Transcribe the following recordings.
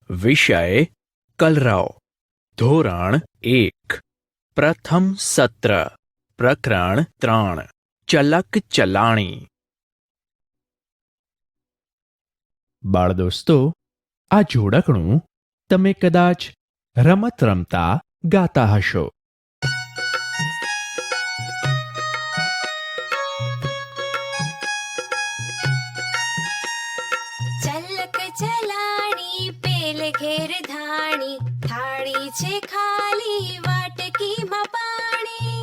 વિષય કલરવ. ધોરણ 1. પ્રથમ સત્ર. પ્રકરણ 3. ચલક ચલાણી. બાળદોસ્તો, આ જોડકણું તમે કદાચ રમત રમતા ગાતા હશો. ચલક ચલાણી પેલ ઘેર ધાણી, થાળી છે ખાલી વાટકીમાં પાણી.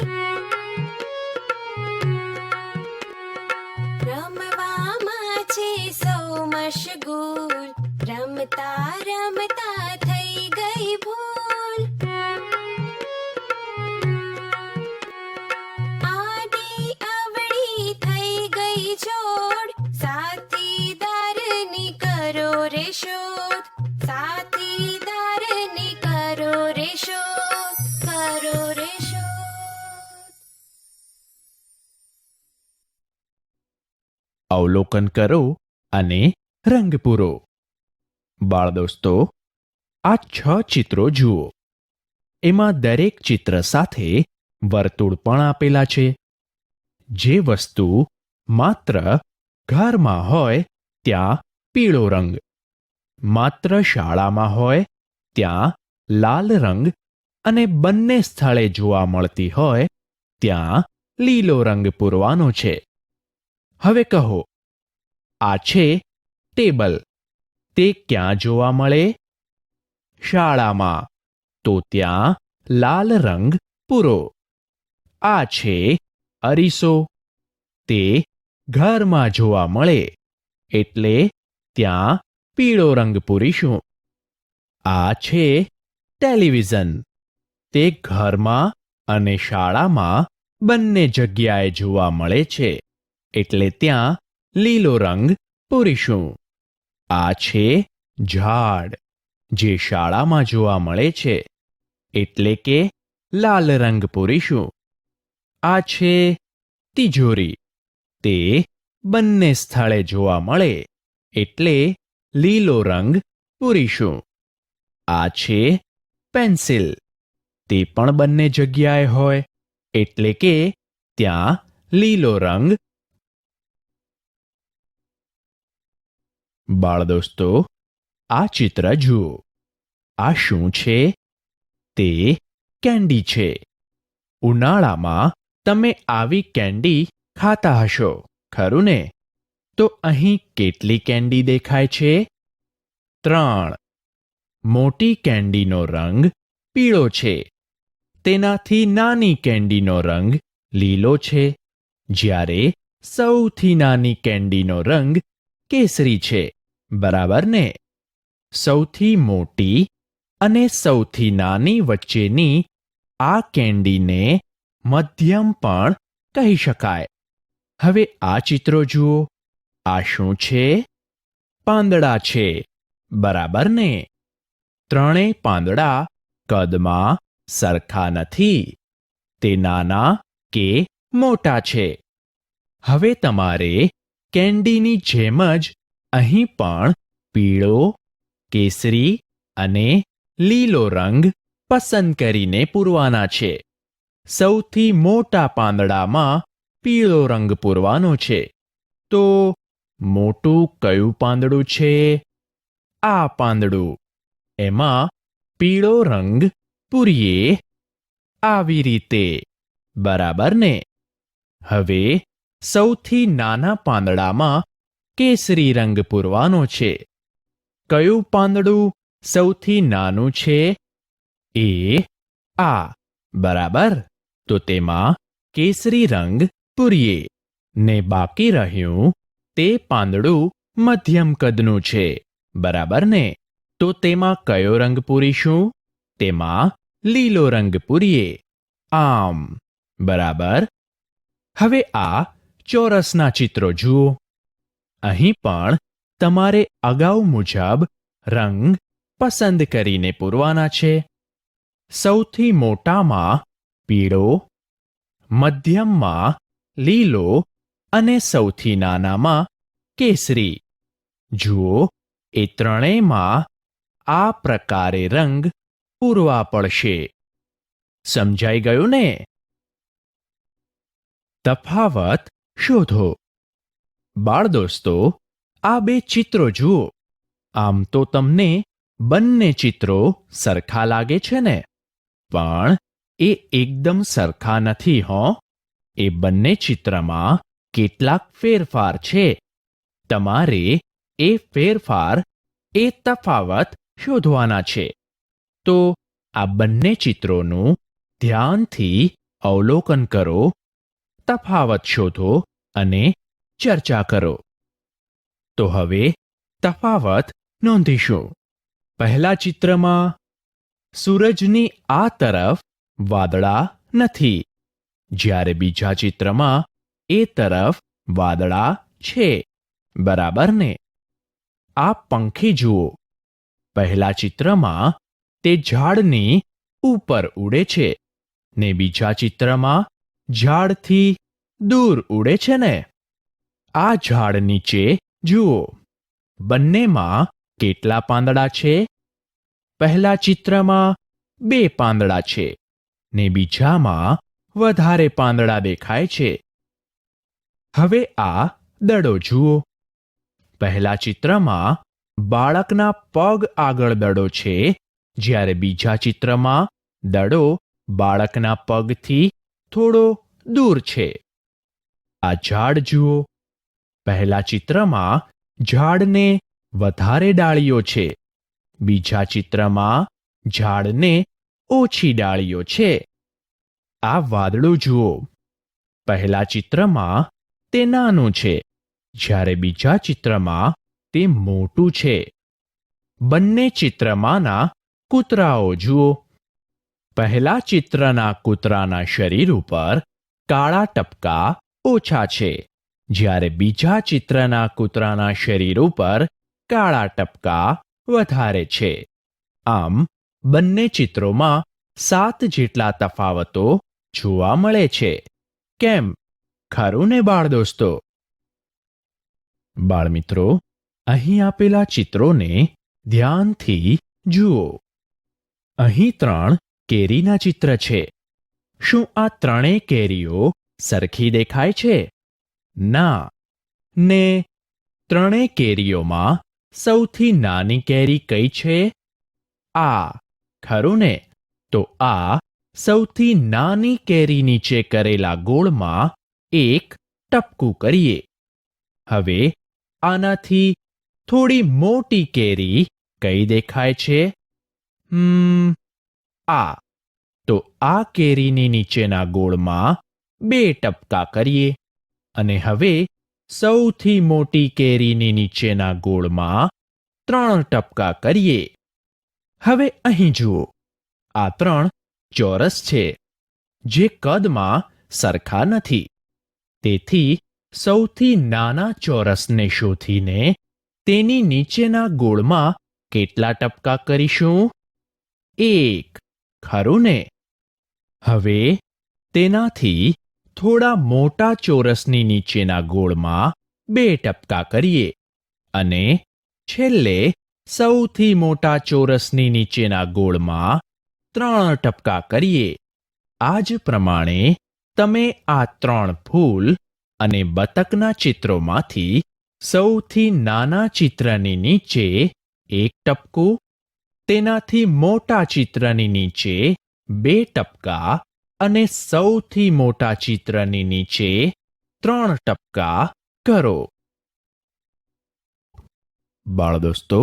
રમવામાં છે સૌ મશગુલ, રમતા રમતા થઈ ગઈ ભૂલ. આડી અવળી થઈ ગઈ જોડ, સાથીદારની કરો રે શોધ. સાથીદારની કરો રે શોધ, કરો રે શોધ. અવલોકન કરો અને રંગ પૂરો. બાળદોસ્તો, આ 6 ચિત્રો જુઓ. એમાં દરેક ચિત્ર સાથે વર્તુળ પણ આપેલા છે. જે વસ્તુ માત્ર ઘરમાં હોય ત્યાં પીળો રંગ, માત્ર શાળામાં હોય ત્યાં લાલ રંગ અને બંને સ્થળે જોવા મળતી હોય ત્યાં લીલો રંગ પૂરવાનો છે. હવે કહો, આ છે ટેબલ. તે ક્યાં જોવા મળે? શાળામાં. તો ત્યાં લાલ રંગ પૂરો. આ છે અરીસો. તે ઘરમાં જોવા મળે એટલે ત્યાં પીળો રંગ પૂરીશું. આ છે ટેલિવિઝન. તે ઘરમાં અને શાળામાં બંને જગ્યાએ જોવા મળે છે એટલે ત્યાં લીલો રંગ પૂરીશું. આ છે ઝાડ. જે શાળામાં જોવા મળે છે એટલે કે લાલ રંગ પૂરીશું. આ છે તિજોરી. તે બંને સ્થળે જોવા મળે એટલે લીલો રંગ પૂરીશું. આ છે પેન્સિલ. તે પણ બંને જગ્યાએ હોય એટલે કે ત્યાં લીલો રંગ. બાળદોસ્તો, આ ચિત્ર જુઓ. આ શું છે? તે કેન્ડી છે. ઉનાળામાં તમે આવી કેન્ડી ખાતા હશો, ખરું ને? તો અહીં કેટલી કેન્ડી દેખાય છે? 3. મોટી કેન્ડીનો રંગ પીળો છે. તેનાથી નાની કેન્ડીનો રંગ લીલો છે. જ્યારે સૌથી નાની કેન્ડીનો રંગ કેસરી છે. બરાબર ને? સૌથી મોટી અને સૌથી નાની વચ્ચેની આ કેન્ડીને મધ્યમ પણ કહી શકાય. હવે આ ચિત્રો જુઓ. આ શું છે? પાંદડા છે. બરાબર ને? ત્રણેય પાંદડા કદમાં સરખા નથી. તે નાના કે મોટા છે. હવે તમારે કેન્ડીની જેમ જ અહીં પણ પીળો, કેસરી અને લીલો રંગ પસંદ કરીને પૂરવાના છે. સૌથી મોટા પાંદડામાં પીળો રંગ પૂરવાનો છે. તો મોટું કયું પાંદડું છે? આ પાંદડું. એમાં પીળો રંગ પૂરીએ. આવી રીતે. બરાબર ને? હવે સૌથી નાના પાંદડામાં કેસરી રંગ પૂરવાનો છે. કયું પાંદડું સૌથી નાનું છે? એ આ. બરાબર. તો તેમાં કેસરી રંગ પૂરીએ. ને બાકી રહ્યું તે પાંદડું મધ્યમ કદનું છે. બરાબર ને? તો તેમાં કયો રંગ પૂરીશું? તેમાં લીલો રંગ પૂરીએ. આમ. બરાબર. હવે આ ચોરસના ચિત્રો જુઓ. અહીં પણ તમારે અગાઉ મુજબ રંગ પસંદ કરીને પૂરવાના છે. સૌથી મોટામાં પીળો, મધ્યમમાં લીલો અને સૌથી નાનામાં કેસરી. જુઓ, એ ત્રણેયમાં આ પ્રકારે રંગ પૂરવા પડશે. સમજાઈ ગયું ને? તફાવત શોધો. બાળ દોસ્તો, આ બે ચિત્રો જુઓ. આમ તો તમને બંને ચિત્રો સરખા લાગે છે ને? પણ એ એકદમ સરખા નથી હો. એ બંને ચિત્રમાં કેટલાક ફેરફાર છે. તમારે એ ફેરફાર, એ તફાવત શોધવાના છે. તો આ બંને ચિત્રોનું ધ્યાનથી અવલોકન કરો, તફાવત શોધો અને ચર્ચા કરો. તો હવે તફાવત નોંધીશું. પહેલા ચિત્રમાં સૂરજની આ તરફ વાદળા નથી, જ્યારે બીજા ચિત્રમાં એ તરફ વાદળા છે. બરાબર ને? આ પંખી જુઓ. પહેલા ચિત્રમાં તે ઝાડની ઉપર ઉડે છે ને બીજા ચિત્રમાં ઝાડથી દૂર ઉડે છે ને? આ ઝાડ નીચે જુઓ. બંનેમાં કેટલા પાંદડા છે? પહેલા ચિત્રમાં 2 પાંદડા છે ને બીજામાં વધારે પાંદડા દેખાય છે. હવે આ દડો જુઓ. પહેલા ચિત્રમાં બાળકના પગ આગળ દડો છે, જ્યારે બીજા ચિત્રમાં દડો બાળકના પગથી થોડો દૂર છે. આ ઝાડ જુઓ. પહેલા ચિત્રમાં ઝાડને વધારે ડાળીઓ છે, બીજા ચિત્રમાં ઝાડને ઓછી ડાળીઓ છે. આ વાદળું જુઓ. પહેલા ચિત્રમાં તે નાનું છે, જ્યારે બીજા ચિત્રમાં તે મોટું છે. બંને ચિત્રમાંના કૂતરાઓ જુઓ. પહેલા ચિત્રના કૂતરાના શરીર ઉપર કાળા ટપકા ઓછા છે, જ્યારે બીજા ચિત્રના કૂતરાના શરીર ઉપર કાળા ટપકા વધારે છે. આમ બંને ચિત્રોમાં 7 જેટલા તફાવતો જોવા મળે છે. કેમ? ખરું ને બાળ દોસ્તો? બાળમિત્રો, અહીં આપેલા ચિત્રોને ધ્યાનથી જુઓ. અહીં 3 કેરીના ચિત્ર છે. શું આ ત્રણેય કેરીઓ સરખી દેખાય છે? ના. ને ત્રણેય કેરીઓમાં સૌથી નાની કેરી કઈ છે? આ. ખરું ને? તો આ સૌથી નાની કેરી નીચે કરેલા ગોળમાં એક ટપકું કરીએ. હવે આનાથી થોડી મોટી કેરી કઈ દેખાય છે? આ. તો આ કેરીની નીચેના ગોળમાં 2 ટપકા કરીએ અને હવે સૌથી મોટી કેરીની નીચેના ગોળમાં 3 ટપકા કરીએ. હવે અહીં જુઓ. આ 3 ચોરસ છે, જે કદમાં સરખા નથી. તેથી સૌથી નાના ચોરસને શોધીને તેની નીચેના ગોળમાં કેટલા ટપકા કરીશું? 1. ખરું ને? હવે તેનાથી થોડા મોટા ચોરસની નીચેના ગોળમાં 2 ટપકા કરીએ અને છેલ્લે સૌથી મોટા ચોરસની નીચેના ગોળમાં 3 ટપકા કરીએ. આ જ પ્રમાણે તમે આ 3 ફૂલ અને બતકના ચિત્રોમાંથી સૌથી નાના ચિત્રની નીચે 1 ટપકું, તેનાથી મોટા ચિત્રની નીચે 2 ટપકા અને સૌથી મોટા ચિત્રની નીચે 3 ટપકા કરો. બાળ દોસ્તો,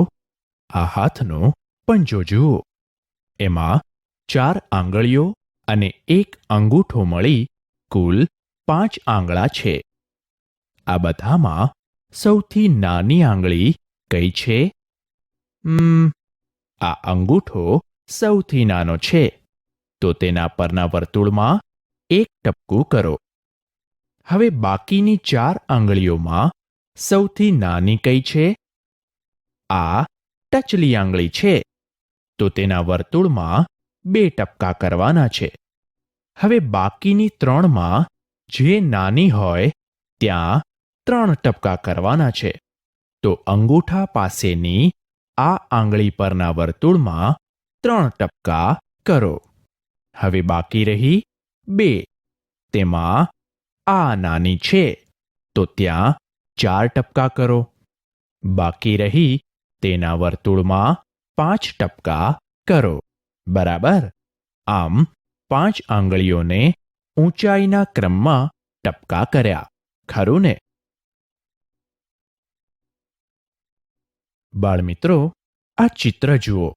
આ હાથનો પંજો જુઓ. એમાં 4 આંગળીઓ અને 1 અંગૂઠો મળી કુલ 5 આંગળા છે. આ બધામાં સૌથી નાની આંગળી કઈ છે? આ અંગૂઠો સૌથી નાનો છે, તો તેના પરના વર્તુળમાં 1 ટપકું કરો. હવે બાકીની 4 આંગળીઓમાં સૌથી નાની કઈ છે? આ ટચલી આંગળી છે, તો તેના વર્તુળમાં 2 ટપકા કરવાના છે. હવે બાકીની 3માં જે નાની હોય ત્યાં 3 ટપકા કરવાના છે. તો અંગૂઠા પાસેની આ આંગળી પરના વર્તુળમાં 3 ટપકા કરો. હવે બાકી રહી 2. તેમાં આ નાની છે તો ત્યાં 4 ટપકા કરો. બાકી રહી તેના વર્તુળમાં 5 ટપકા કરો. બરાબર. આમ 5 આંગળીઓને ઊંચાઈના ક્રમમાં ટપકા કર્યા. ખરું ને? બાળમિત્રો, આ ચિત્ર જુઓ.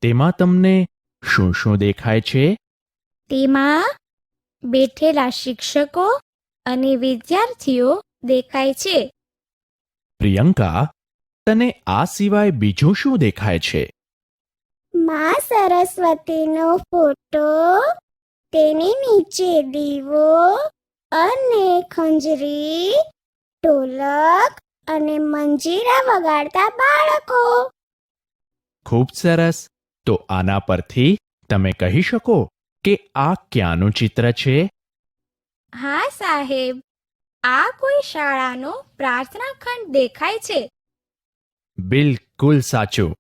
તેમાં તમને શું શું દેખાય છે? તેમાં બેઠેલા શિક્ષકો અને વિદ્યાર્થીઓ દેખાય છે. પ્રિયંકા, તને આ સિવાય બીજું શું દેખાય છે? માં સરસ્વતીનો ફોટો, તેની નીચે દીવો અને ખંજરી, ઢોલક અને મંજીરા વગાડતા બાળકો. ખૂબ સરસ. તો આના પરથી તમે કહી શકો કે આ ક્યાંનું ચિત્ર છે? હા સાહેબ, આ કોઈ શાળાનો પ્રાર્થના ખંડ દેખાય છે. બિલકુલ સાચું.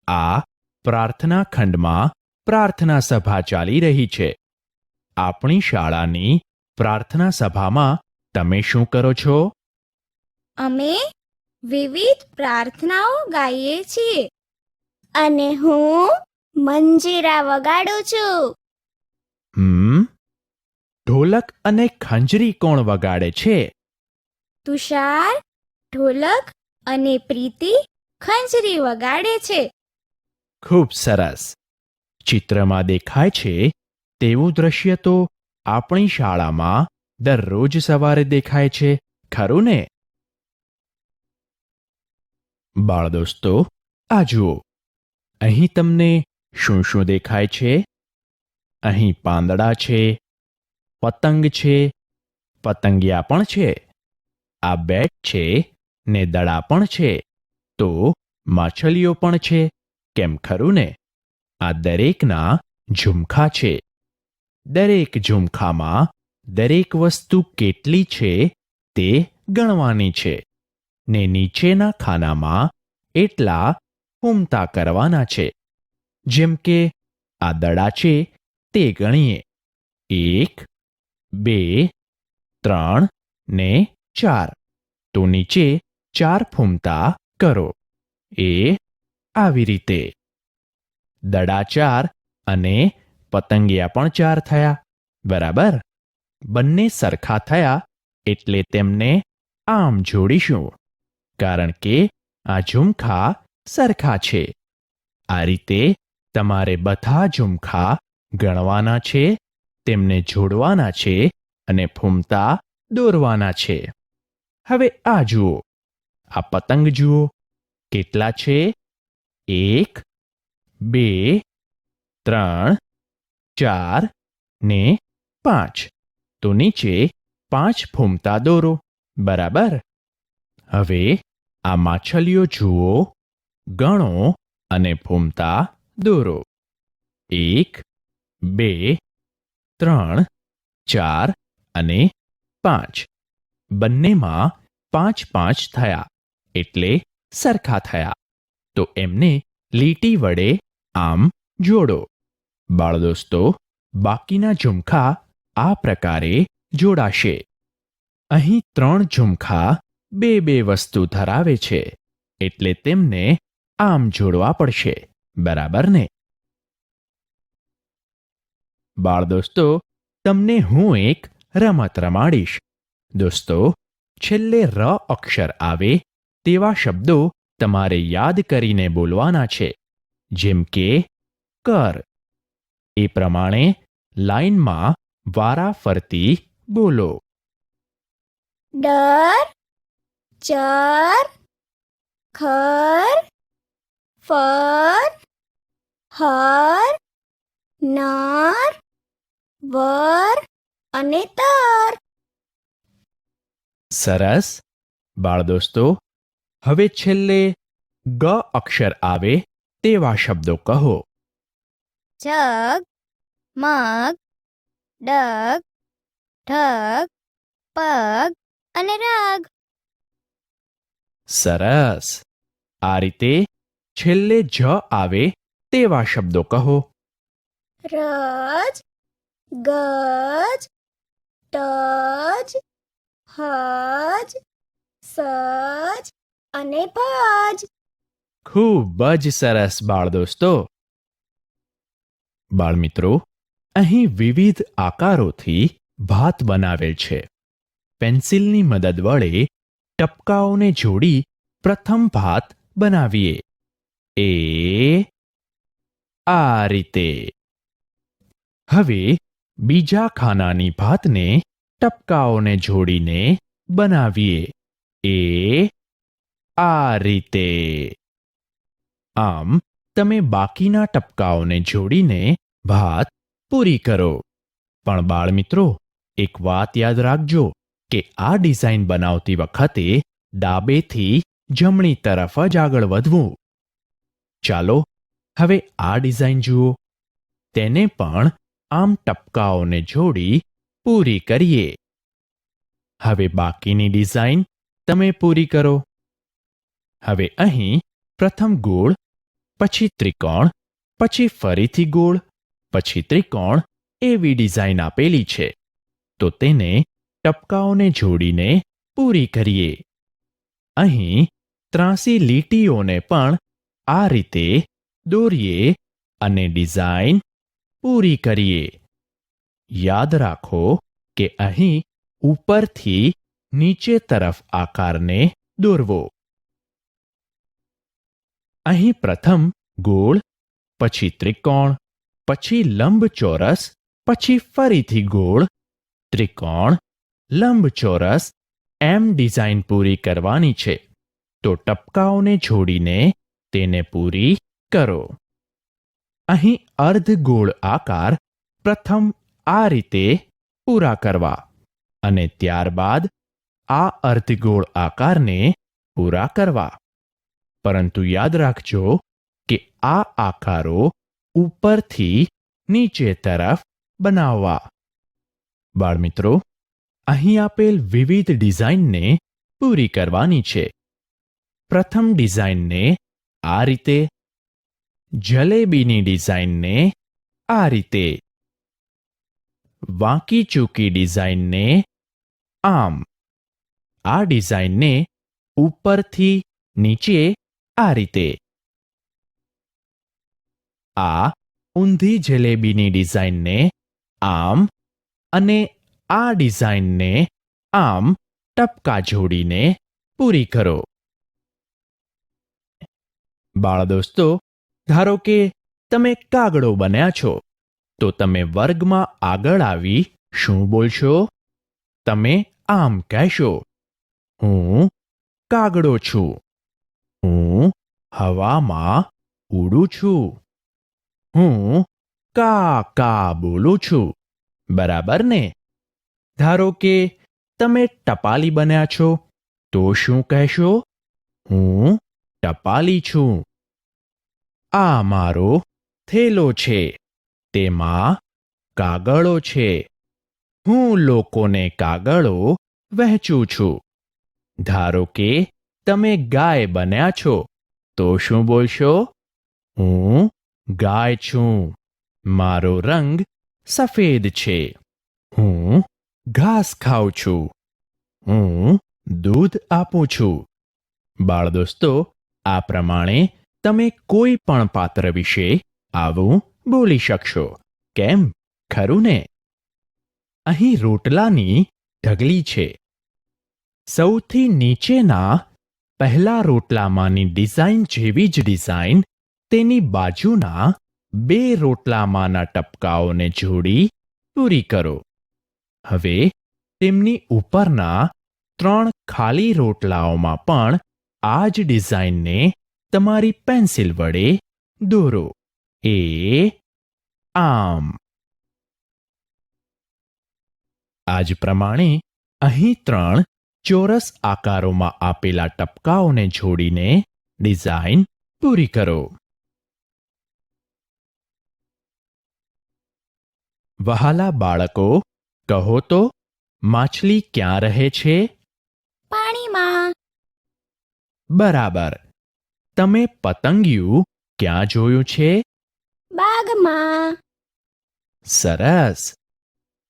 આ પ્રાર્થના ખંડમાં પ્રાર્થના સભા ચાલી રહી છે. આપણી શાળાની પ્રાર્થના સભામાં તમે શું કરો છો? અમે વિવિધ પ્રાર્થનાઓ ગાઈએ છીએ. અને હું મંજીરા વગાડું છું. ઢોલક અને ખંજરી કોણ વગાડે છે? તુષાર ઢોલક અને પ્રીતિ ખંજરી વગાડે છે. ખૂબ સરસ. ચિત્રમાં દેખાય છે તેવું દ્રશ્ય તો આપણી શાળામાં દરરોજ સવારે દેખાય છે. ખરું ને? બાળદોસ્તો, આ જુઓ. અહીં તમને શું શું દેખાય છે? અહીં પાંદડા છે, પતંગ છે, પતંગિયા પણ છે, આ બેટ છે ને દડા પણ છે, તો માછલીઓ પણ છે. કેમ, ખરું ને? આ દરેકના ઝુમખા છે. દરેક ઝુમખામાં દરેક વસ્તુ કેટલી છે તે ગણવાની છે ને નીચેના ખાનામાં એટલા ફૂમતા કરવાના છે. જેમ કે આ દડા છે તે ગણીએ. 1, 2, 3 ને 4. તો નીચે 4 ફૂમતા કરો. એ આવી રીતે. દડા 4 અને પતંગિયા પણ 4 થયા. બરાબર. બંને સરખા થયા એટલે તેમને આમ જોડીશું, કારણ કે આ ઝુમખા સરખા છે. આ રીતે તમારે બધા ઝુમખા ગણવાના છે, તેમને જોડવાના છે અને ફૂમતા દોરવાના છે. હવે આ જુઓ. આ પતંગ જુઓ. કેટલા છે? 1, 2, 3, 4 ને 5. તો નીચે 5 ફૂમતા દોરો. બરાબર. હવે આ માછલીઓ જુઓ, ગણો અને ફૂમતા દોરો. 1, 2, 3, 4 અને 5. બંનેમાં 5-5 થયા એટલે સરખા થયા. તો એમને લીટી વડે આમ જોડો. બાળદોસ્તો, બાકીના ઝુમખા આ પ્રકારે જોડાશે. અહીં 3 ઝુમખા 2-2 વસ્તુ ધરાવે છે એટલે તેમને આમ જોડવા પડશે. બરાબર ને? બાળદોસ્તો, તમને હું એક રમત રમાડીશ. દોસ્તો, છેલ્લે ર અક્ષર આવે તેવા શબ્દો તમારે યાદ કરીને બોલવાના છે. જેમ કે કર. એ પ્રમાણે લાઈનમાં વારા ફરતી બોલો. ડર, ચર, ખર, ફર, હર, નર, વર અને તર. સરસ. બાળદોસ્તો, હવે છેલ્લે ગ અક્ષર આવે તેવા શબ્દો કહો. જગ, મગ, ડગ, ઢગ, પગ અને રગ. સરસ. આ રીતે છેલ્લે જ આવે તેવા શબ્દો કહો. રજ, ગજ, ટજ, હજ, સજ અને ભજ. ખૂબ જ સરસ બાળ દોસ્તો. બાળમિત્રો, અહીં વિવિધ આકારોથી ભાત બનાવેલ છે. પેન્સિલની મદદ વડે ટપકાઓને જોડી પ્રથમ ભાત બનાવીએ. એ આ રીતે. હવે બીજા ખાનાની ભાતને ટપકાઓને જોડીને બનાવીએ. એ આ રીતે. આમ તમે બાકીના ટપકાઓને જોડીને ભાત પૂરી કરો. પણ બાળમિત્રો, એક વાત યાદ રાખજો કે આ ડિઝાઇન બનાવતી વખતે ડાબેથી જમણી તરફ જ આગળ વધવું. ચાલો હવે આ ડિઝાઇન જુઓ. તેને પણ આમ ટપકાઓને જોડી પૂરી કરીએ. હવે બાકીની ડિઝાઇન તમે પૂરી કરો. હવે અહીં પ્રથમ ગોળ, પછી ત્રિકોણ, પછી ફરીથી ગોળ, પછી ત્રિકોણ એવી ડિઝાઇન આપેલી છે. તો તેને ટપકાઓને જોડીને પૂરી કરીએ. અહીં ત્રાંસી લીટીઓને પણ આ રીતે દોરીએ અને ડિઝાઇન પૂરી કરીએ. યાદ રાખો કે અહીં ઉપરથી નીચે તરફ આકારને દોરવો. અહીં પ્રથમ ગોળ, પછી ત્રિકોણ, પછી લંબચોરસ, પછી ફરીથી ગોળ, ત્રિકોણ, લંબચોરસ એમ ડિઝાઇન પૂરી કરવાની છે. તો ટપકાઓને જોડીને તેને પૂરી કરો. અહીં અર્ધગોળ આકાર પ્રથમ આ રીતે પૂરા કરવા અને ત્યારબાદ આ અર્ધગોળ આકારને પૂરા કરવા. પરંતુ યાદ રાખજો કે આ આકારો ઉપરથી નીચે તરફ બનાવવા. બાળમિત્રો, અહીં આપેલ વિવિધ ડિઝાઇનને પૂરી કરવાની છે. પ્રથમ ડિઝાઇનને આ રીતે, જલેબીની ડિઝાઇનને આ રીતે, વાંકી ચૂકી ડિઝાઇનને આમ, આ ડિઝાઇનને ઉપરથી નીચે આ રીતે, આ ઊંધી જલેબીની ડિઝાઇનને આમ અને આ ડિઝાઇનને આમ ટપકા જોડીને પૂરી કરો. બાળ દોસ્તો, ધારો કે તમે કાગડો બન્યા છો, તો તમે વર્ગમાં આગળ આવી શું બોલશો? તમે આમ કહેશો, હું કાગડો છું. હું હવામાં ઉડું છું. હું કા કા બોલું છું. બરાબર ને? ધારો કે તમે ટપાલી બન્યા છો, તો શું કહેશો? હું ટપાલી છું. આ મારો થેલો છે. તેમાં કાગળો છે. હું લોકોને કાગળો વહેંચું છું. ધારો કે તમે ગાય બન્યા છો, તો શું બોલશો? હું ગાય છું. મારો રંગ સફેદ છે. હું ઘાસ ખાઉં છું. હું દૂધ આપું છું. બાળ દોસ્તો, આ પ્રમાણે તમે કોઈ પણ પાત્ર વિશે આવું બોલી શકશો. કેમ, ખરું ને? અહીં રોટલાની ઢગલી છે. સૌથી નીચેના પહેલા રોટલામાંની ડિઝાઇન જેવી જ ડિઝાઇન તેની બાજુના 2 રોટલામાંના ટપકાઓને જોડી પૂરી કરો. હવે તેમની ઉપરના 3 ખાલી રોટલાઓમાં પણ આ જ ડિઝાઇનને તમારી પેન્સિલ વડે દોરો. એ આમ. આ જ પ્રમાણે અહીં 3 ચોરસ આકારોમાં આપેલા ટપકાઓને જોડીને ડિઝાઇન પૂરી કરો. વહાલા બાળકો, કહો તો, માછલી ક્યાં રહે છે? પાણીમાં. બરાબર. તમે પતંગિયું ક્યાં જોયું છે? બાગમાં. સરસ.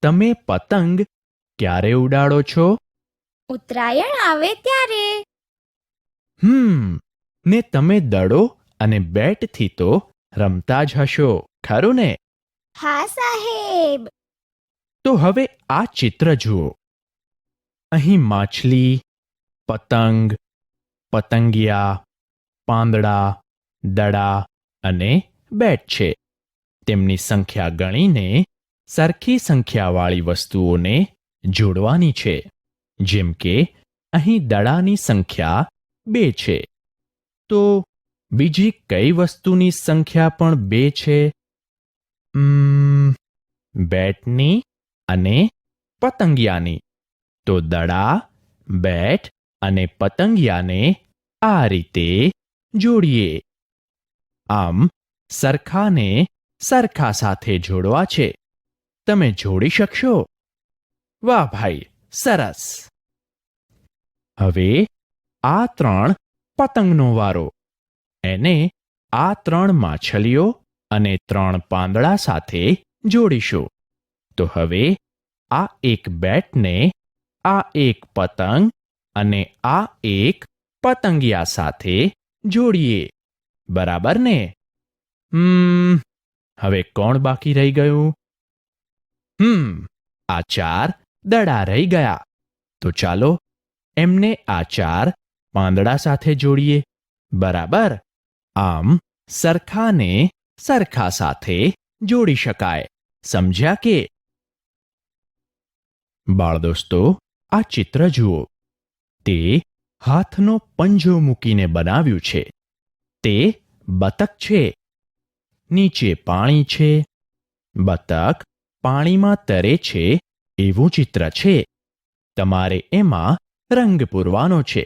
તમે પતંગ ક્યારે ઉડાડો છો? ઉત્તરાયણ આવે ત્યારે. ને તમે દડો અને બેટથી તો રમતા જ હશો, ખરું ને? હા સાહેબ. તો હવે આ ચિત્ર જુઓ. અહીં માછલી, પતંગ, પતંગિયા, પાંદડા, દડા અને બેટ છે. તેમની સંખ્યા ગણીને સરખી સંખ્યાવાળી વસ્તુઓને જોડવાની છે. જેમ કે અહીં દડાની સંખ્યા 2 છે. તો બીજી કઈ વસ્તુની સંખ્યા પણ 2 છે? બેટની અને પતંગિયાની. તો દડા, બેટ અને પતંગિયાને આ રીતે જોડીએ. આમ સરખાને સરખા સાથે જોડવા છે. તમે જોડી શકશો? વાહ ભાઈ, સરસ. હવે આ 3 પતંગનો વારો. એને આ 3 માછલીઓ અને 3 પાંદડા સાથે જોડીશું. તો હવે આ એક બેટને આ એક પતંગ અને આ એક પતંગિયા સાથે જોડીએ. બરાબર ને? હવે કોણ બાકી રહી ગયું? આ 4 દડા રહી ગયા. તો ચાલો એમને આ 4 પાંદડા સાથે જોડીએ. બરાબર. આમ સરખાને સરખા સાથે જોડી શકાય. સમજ્યા કે? બાળદોસ્તો, આ ચિત્ર જુઓ. તે હાથનો પંજો મૂકીને બનાવ્યું છે. તે બતક છે. નીચે પાણી છે. બતક પાણીમાં તરે છે એવું ચિત્ર છે. તમારે એમાં રંગ પૂરવાનો છે.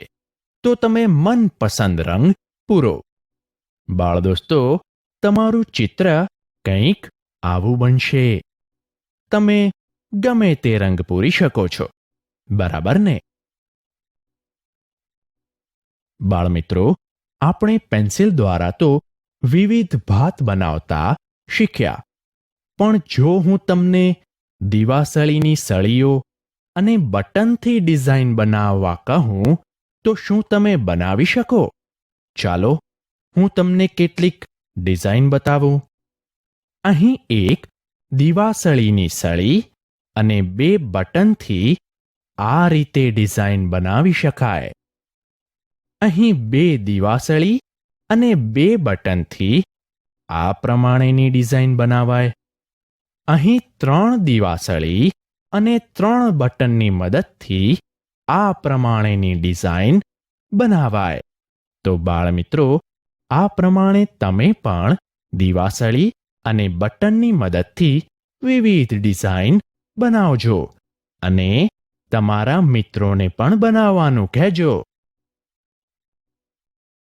તો તમે મનપસંદ રંગ પૂરો. બાળદોસ્તો, તમારું ચિત્ર કંઈક આવું બનશે. તમે ગમે તે રંગ પૂરી શકો છો. બરાબર ને? બાળમિત્રો, આપણે પેન્સિલ દ્વારા તો વિવિધ ભાત બનાવતા શીખ્યા. પણ જો હું તમને દીવાસળીની સળીઓ અને બટનથી ડિઝાઇન બનાવવા કહું તો શું તમે બનાવી શકો? ચાલો હું તમને કેટલીક ડિઝાઇન બતાવું. અહીં એક દીવાસળીની સળી અને 2 બટનથી આ રીતે ડિઝાઇન બનાવી શકાય. અહીં 2 દીવાસળી અને 2 બટનથી આ પ્રમાણેની ડિઝાઇન બનાવાય. અહીં 3 દીવાસળી અને 3 બટનની મદદથી આ પ્રમાણેની ડિઝાઇન બનાવાય. તો બાળમિત્રો, આ પ્રમાણે તમે પણ દીવાસળી અને બટનની મદદથી વિવિધ ડિઝાઇન બનાવજો અને તમારા મિત્રોને પણ બનાવવાનું કહેજો.